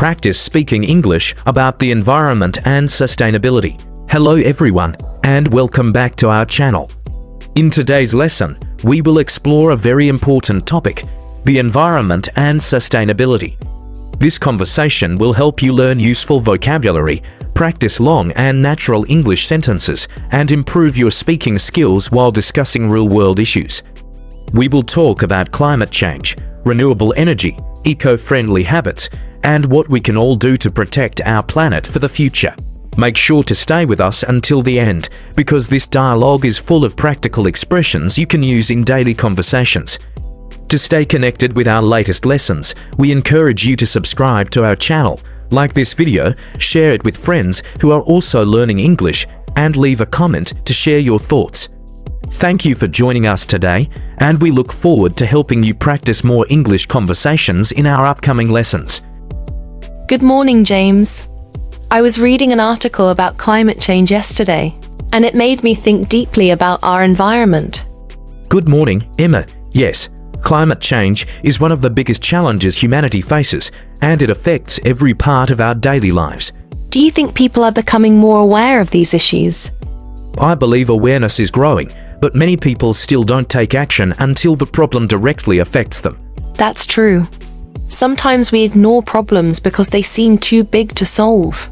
practice speaking English about the environment and sustainability. Hello everyone, and welcome back to our channel. In today's lesson, we will explore a very important topic, the environment and sustainability. This conversation will help you learn useful vocabulary, practice long and natural English sentences, and improve your speaking skills while discussing real-world issues. We will talk about climate change, renewable energy, eco-friendly habits, and what we can all do to protect our planet for the future. Make sure to stay with us until the end, because this dialogue is full of practical expressions you can use in daily conversations. To stay connected with our latest lessons, we encourage you to subscribe to our channel, like this video, share it with friends who are also learning English, and leave a comment to share your thoughts. Thank you for joining us today, and we look forward to helping you practice more English conversations in our upcoming lessons. Good morning, James. I was reading an article about climate change yesterday, and it made me think deeply about our environment. Good morning, Emma. Yes, climate change is one of the biggest challenges humanity faces, and it affects every part of our daily lives. Do you think people are becoming more aware of these issues? I believe awareness is growing, but many people still don't take action until the problem directly affects them. That's true. Sometimes we ignore problems because they seem too big to solve.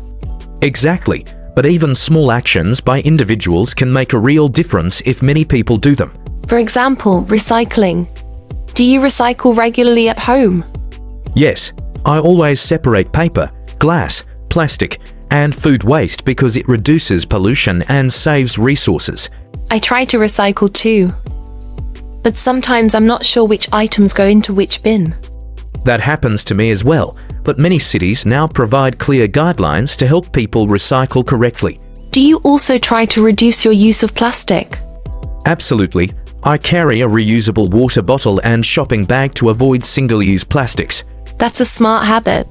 Exactly, but even small actions by individuals can make a real difference if many people do them. For example, recycling. Do you recycle regularly at home? Yes, I always separate paper, glass, plastic, and food waste because it reduces pollution and saves resources. I try to recycle too, but sometimes I'm not sure which items go into which bin. That happens to me as well, but many cities now provide clear guidelines to help people recycle correctly. Do you also try to reduce your use of plastic? Absolutely. I carry a reusable water bottle and shopping bag to avoid single-use plastics. That's a smart habit.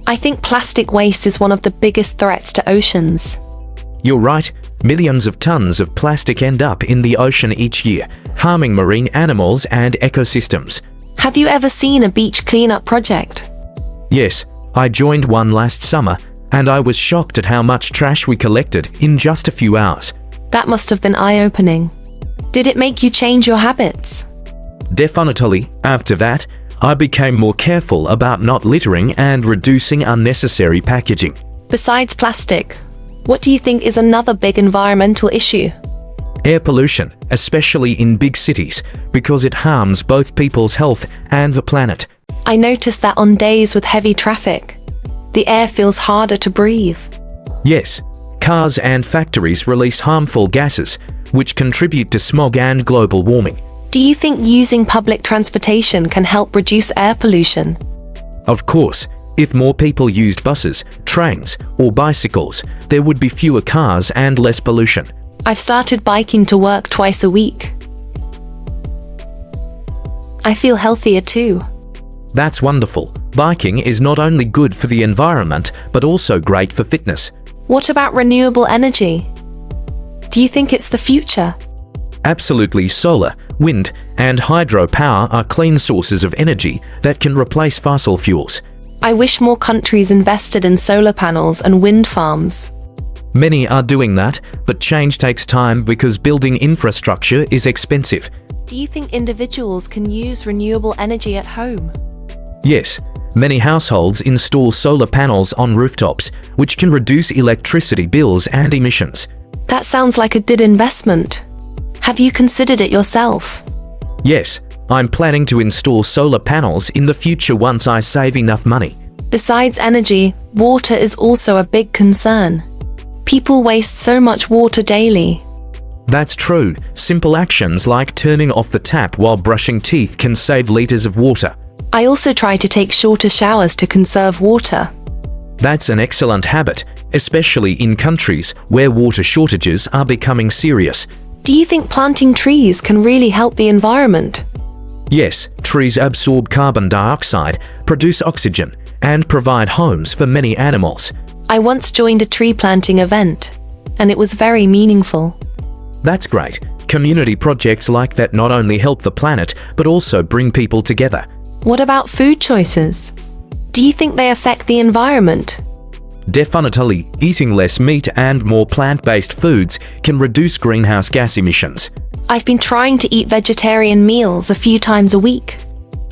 I think plastic waste is one of the biggest threats to oceans. You're right. Millions of tons of plastic end up in the ocean each year, harming marine animals and ecosystems. Have you ever seen a beach cleanup project? Yes, I joined one last summer, and I was shocked at how much trash we collected in just a few hours. That must have been eye-opening. Did it make you change your habits? Definitely. After that, I became more careful about not littering and reducing unnecessary packaging. Besides plastic, what do you think is another big environmental issue? Air pollution, especially in big cities, because it harms both people's health and the planet. I noticed that on days with heavy traffic, the air feels harder to breathe. Yes, cars and factories release harmful gases, which contribute to smog and global warming. Do you think using public transportation can help reduce air pollution? Of course, if more people used buses, trains, or bicycles, there would be fewer cars and less pollution. I've started biking to work twice a week. I feel healthier too. That's wonderful. Biking is not only good for the environment, but also great for fitness. What about renewable energy? Do you think it's the future? Absolutely. Solar, wind, and hydropower are clean sources of energy that can replace fossil fuels. I wish more countries invested in solar panels and wind farms. Many are doing that, but change takes time because building infrastructure is expensive. Do you think individuals can use renewable energy at home? Yes, many households install solar panels on rooftops, which can reduce electricity bills and emissions. That sounds like a good investment. Have you considered it yourself? Yes, I'm planning to install solar panels in the future once I save enough money. Besides energy, water is also a big concern. People waste so much water daily. That's true. Simple actions like turning off the tap while brushing teeth can save liters of water. I also try to take shorter showers to conserve water. That's an excellent habit, especially in countries where water shortages are becoming serious. Do you think planting trees can really help the environment? Yes, trees absorb carbon dioxide, produce oxygen, and provide homes for many animals. I once joined a tree planting event, and it was very meaningful. That's great. Community projects like that not only help the planet, but also bring people together. What about food choices? Do Do you think they affect the environment? Definitely, eating less meat and more plant-based foods can reduce greenhouse gas emissions. I've been trying to eat vegetarian meals a few times a week.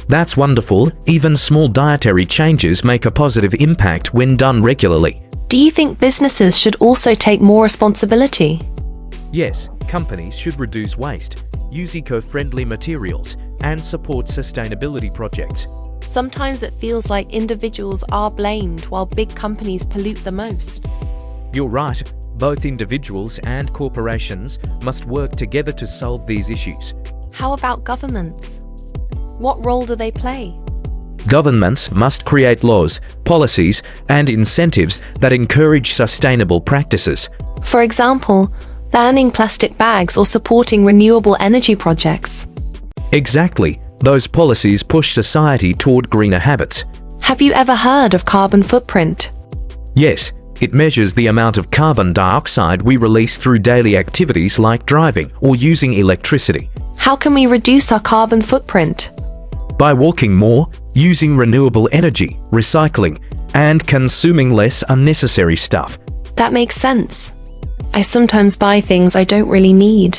That's wonderful. Even small dietary changes make a positive impact when done regularly. Do you think businesses should also take more responsibility? Yes, companies should reduce waste, use eco-friendly materials, and support sustainability projects. Sometimes it feels like individuals are blamed while big companies pollute the most. You're right. Both individuals and corporations must work together to solve these issues. How about governments? What role do they play? Governments must create laws, policies, and incentives that encourage sustainable practices. For example, banning plastic bags or supporting renewable energy projects. Exactly. Those policies push society toward greener habits. Have you ever heard of carbon footprint? Yes, it measures the amount of carbon dioxide we release through daily activities like driving or using electricity. How can we reduce our carbon footprint? By walking more, using renewable energy, recycling, and consuming less unnecessary stuff. That makes sense. I sometimes buy things I don't really need.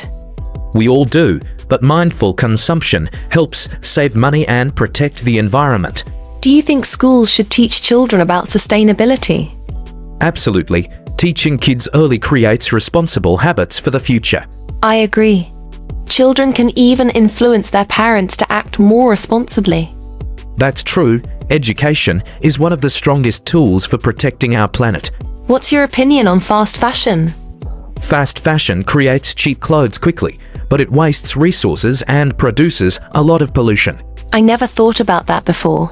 We all do, but mindful consumption helps save money and protect the environment. Do you think schools should teach children about sustainability? Absolutely. Teaching kids early creates responsible habits for the future. I agree. Children can even influence their parents to act more responsibly. That's true. Education is one of the strongest tools for protecting our planet. What's your opinion on fast fashion? Fast fashion creates cheap clothes quickly, but it wastes resources and produces a lot of pollution. I never thought about that before.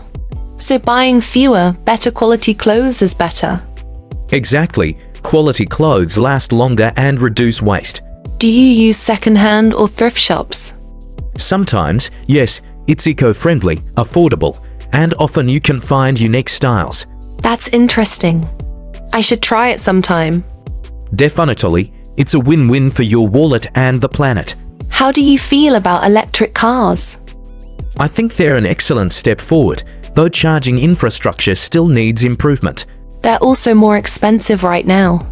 So buying fewer, better quality clothes is better. Exactly. Quality clothes last longer and reduce waste. Do you use second-hand or thrift shops? Sometimes, yes, it's eco-friendly, affordable, and often you can find unique styles. That's interesting. I should try it sometime. Definitely, it's a win-win for your wallet and the planet. How do you feel about electric cars? I think they're an excellent step forward, though charging infrastructure still needs improvement. They're also more expensive right now.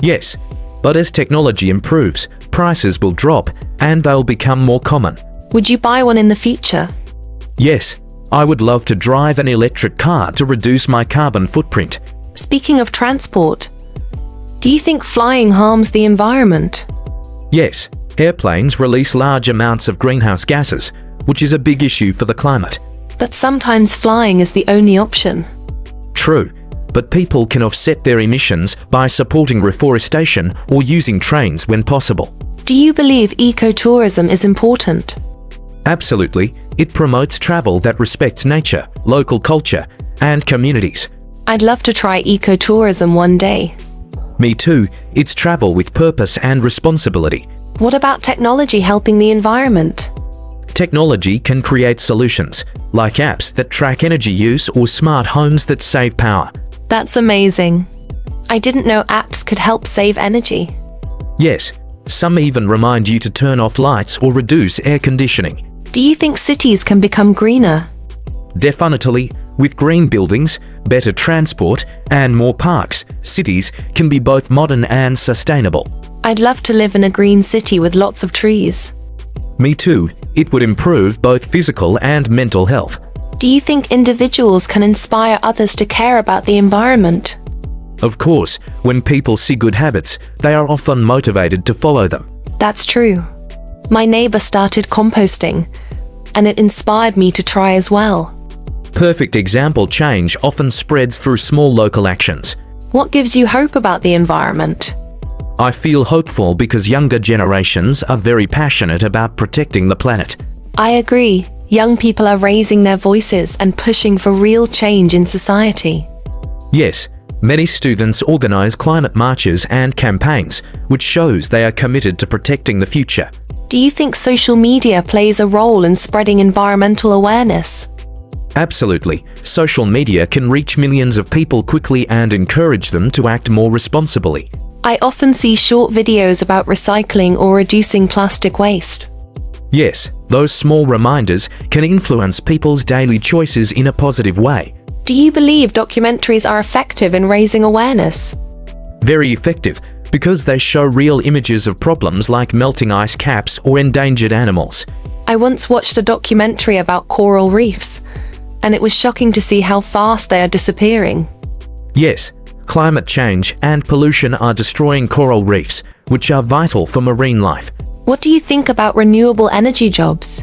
Yes, but as technology improves, prices will drop and they'll become more common. Would you buy one in the future? Yes, I would love to drive an electric car to reduce my carbon footprint. Speaking of transport, do you think flying harms the environment? Yes, airplanes release large amounts of greenhouse gases, which is a big issue for the climate. But sometimes flying is the only option. True, but people can offset their emissions by supporting reforestation or using trains when possible. Do you believe ecotourism is important? Absolutely, it promotes travel that respects nature, local culture, and communities. I'd love to try ecotourism one day. Me too, it's travel with purpose and responsibility. What about technology helping the environment? Technology can create solutions, like apps that track energy use or smart homes that save power. That's amazing. I didn't know apps could help save energy. Yes, some even remind you to turn off lights or reduce air conditioning. Do you think cities can become greener? Definitely, with green buildings, better transport, and more parks, cities can be both modern and sustainable. I'd love to live in a green city with lots of trees. Me too, it would improve both physical and mental health. Do you think individuals can inspire others to care about the environment? Of course, when people see good habits, they are often motivated to follow them. That's true. My neighbor started composting, and it inspired me to try as well. Perfect example. Change often spreads through small local actions. What gives you hope about the environment? I feel hopeful because younger generations are very passionate about protecting the planet. I agree. Young people are raising their voices and pushing for real change in society. Yes, many students organize climate marches and campaigns, which shows they are committed to protecting the future. Do you think social media plays a role in spreading environmental awareness? Absolutely. Social media can reach millions of people quickly and encourage them to act more responsibly. I often see short videos about recycling or reducing plastic waste. Yes, those small reminders can influence people's daily choices in a positive way. Do you believe documentaries are effective in raising awareness? Very effective, because they show real images of problems like melting ice caps or endangered animals. I once watched a documentary about coral reefs, and it was shocking to see how fast they are disappearing. Yes, climate change and pollution are destroying coral reefs, which are vital for marine life. What do you think about renewable energy jobs?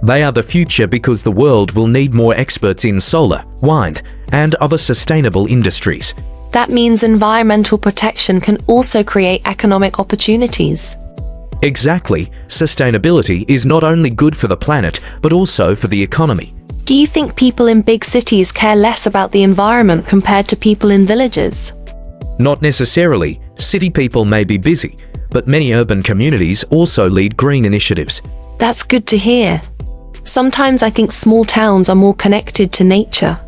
They are the future because the world will need more experts in solar, wind, and other sustainable industries. That means environmental protection can also create economic opportunities. Exactly, sustainability is not only good for the planet, but also for the economy. Do you think people in big cities care less about the environment compared to people in villages? Not necessarily. City people may be busy, but many urban communities also lead green initiatives. That's good to hear. Sometimes I think small towns are more connected to nature.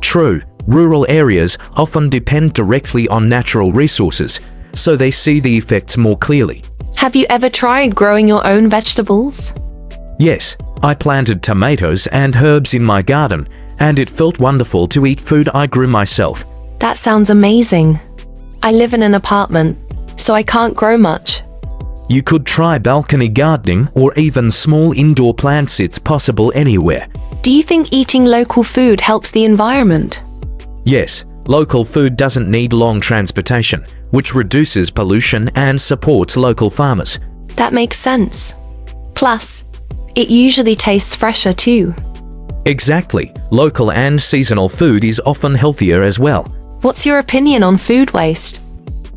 True, rural areas often depend directly on natural resources, so they see the effects more clearly. Have you ever tried growing your own vegetables? Yes, I planted tomatoes and herbs in my garden, and it felt wonderful to eat food I grew myself. That sounds amazing. I live in an apartment, so I can't grow much. You could try balcony gardening or even small indoor plants. It's possible anywhere. Do you think eating local food helps the environment? Yes, local food doesn't need long transportation, which reduces pollution and supports local farmers. That makes sense. Plus, it usually tastes fresher too. Exactly, local and seasonal food is often healthier as well. What's your opinion on food waste?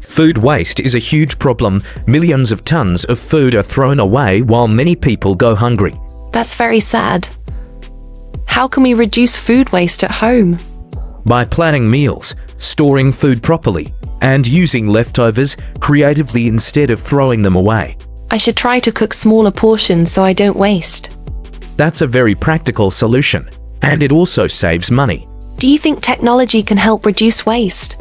Food waste is a huge problem. Millions of tons of food are thrown away while many people go hungry. That's very sad. How can we reduce food waste at home? By planning meals, storing food properly, and using leftovers creatively instead of throwing them away. I should try to cook smaller portions so I don't waste. That's a very practical solution, and it also saves money. Do you think technology can help reduce waste?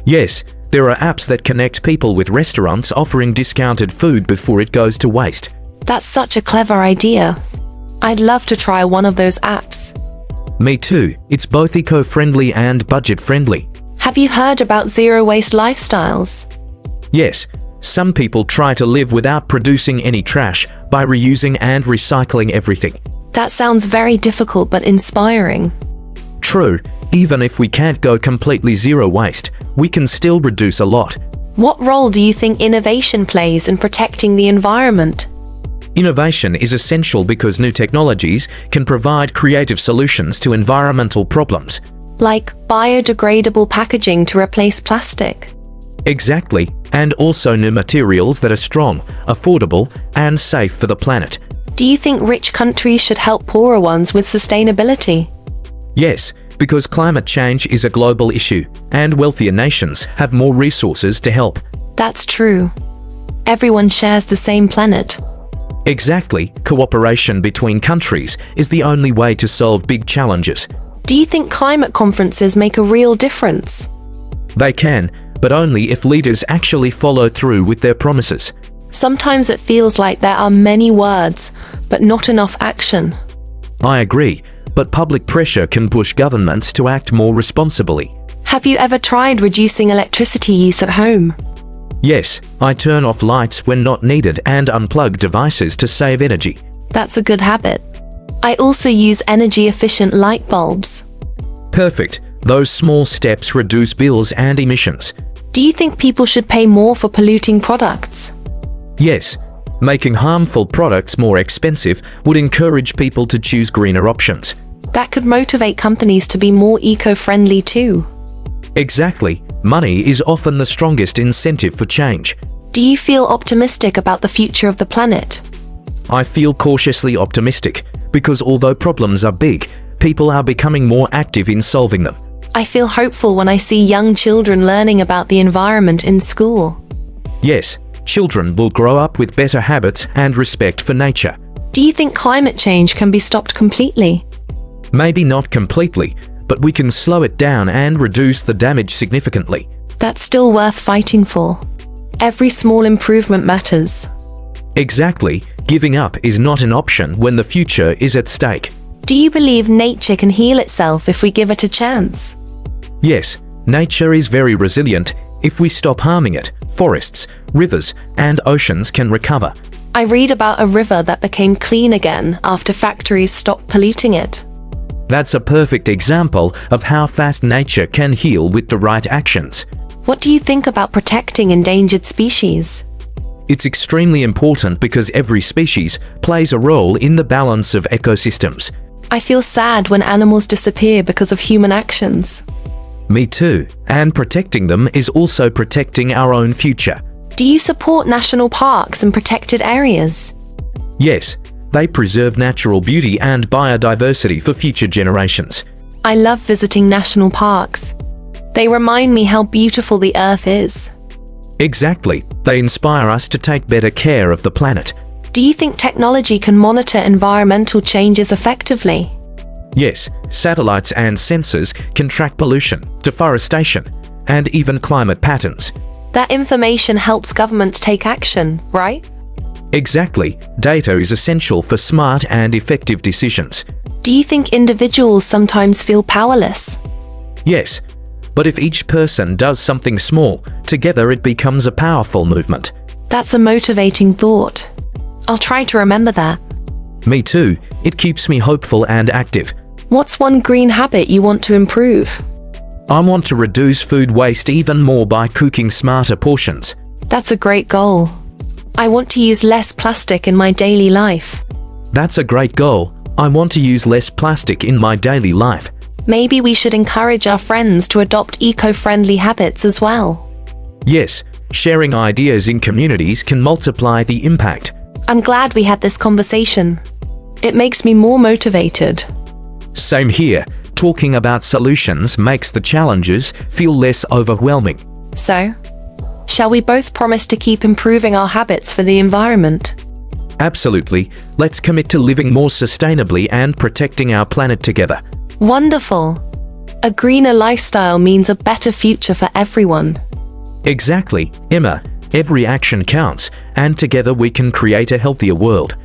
Yes, there are apps that connect people with restaurants offering discounted food before it goes to waste. That's such a clever idea. I'd love to try one of those apps. Me too. It's both eco-friendly and budget-friendly. Have you heard about zero-waste lifestyles? Yes, some people try to live without producing any trash by reusing and recycling everything. That sounds very difficult but inspiring. True, even if we can't go completely zero waste, we can still reduce a lot. What role do you think innovation plays in protecting the environment? Innovation is essential because new technologies can provide creative solutions to environmental problems. Like biodegradable packaging to replace plastic. Exactly, and also new materials that are strong, affordable, and safe for the planet. Do you think rich countries should help poorer ones with sustainability? Yes, because climate change is a global issue, and wealthier nations have more resources to help. That's true. Everyone shares the same planet. Exactly, cooperation between countries is the only way to solve big challenges. Do you think climate conferences make a real difference? They can, but only if leaders actually follow through with their promises. Sometimes it feels like there are many words, but not enough action. I agree, but public pressure can push governments to act more responsibly. Have you ever tried reducing electricity use at home? Yes, I turn off lights when not needed and unplug devices to save energy. That's a good habit. I also use energy-efficient light bulbs. Perfect. Those small steps reduce bills and emissions. Do you think people should pay more for polluting products? Yes, making harmful products more expensive would encourage people to choose greener options. That could motivate companies to be more eco-friendly too. Exactly. Money is often the strongest incentive for change. Do you feel optimistic about the future of the planet? I feel cautiously optimistic, because although problems are big, people are becoming more active in solving them. I feel hopeful when I see young children learning about the environment in school. Yes, children will grow up with better habits and respect for nature. Do you think climate change can be stopped completely? Maybe not completely, but we can slow it down and reduce the damage significantly. That's still worth fighting for. Every small improvement matters. Exactly, giving up is not an option when the future is at stake. Do you believe nature can heal itself if we give it a chance? Yes, nature is very resilient. If we stop harming it, forests, rivers, and oceans can recover. I read about a river that became clean again after factories stopped polluting it. That's a perfect example of how fast nature can heal with the right actions. What do you think about protecting endangered species? It's extremely important because every species plays a role in the balance of ecosystems. I feel sad when animals disappear because of human actions. Me too, and protecting them is also protecting our own future. Do you support national parks and protected areas? Yes, they preserve natural beauty and biodiversity for future generations. I love visiting national parks. They remind me how beautiful the earth is. Exactly, they inspire us to take better care of the planet. Do you think technology can monitor environmental changes effectively? Yes, satellites and sensors can track pollution, deforestation, and even climate patterns. That information helps governments take action, right? Exactly, data is essential for smart and effective decisions. Do you think individuals sometimes feel powerless? Yes, but if each person does something small, together it becomes a powerful movement. That's a motivating thought. I'll try to remember that. Me too, it keeps me hopeful and active. What's one green habit you want to improve? I want to reduce food waste even more by cooking smarter portions. That's a great goal. I want to use less plastic in my daily life. That's a great goal. I want to use less plastic in my daily life. Maybe we should encourage our friends to adopt eco-friendly habits as well. Yes, sharing ideas in communities can multiply the impact. I'm glad we had this conversation. It makes me more motivated. Same here. Talking about solutions makes the challenges feel less overwhelming. So, shall we both promise to keep improving our habits for the environment? Absolutely. Let's commit to living more sustainably and protecting our planet together. Wonderful. A greener lifestyle means a better future for everyone. Exactly, Emma. Every action counts, and together we can create a healthier world.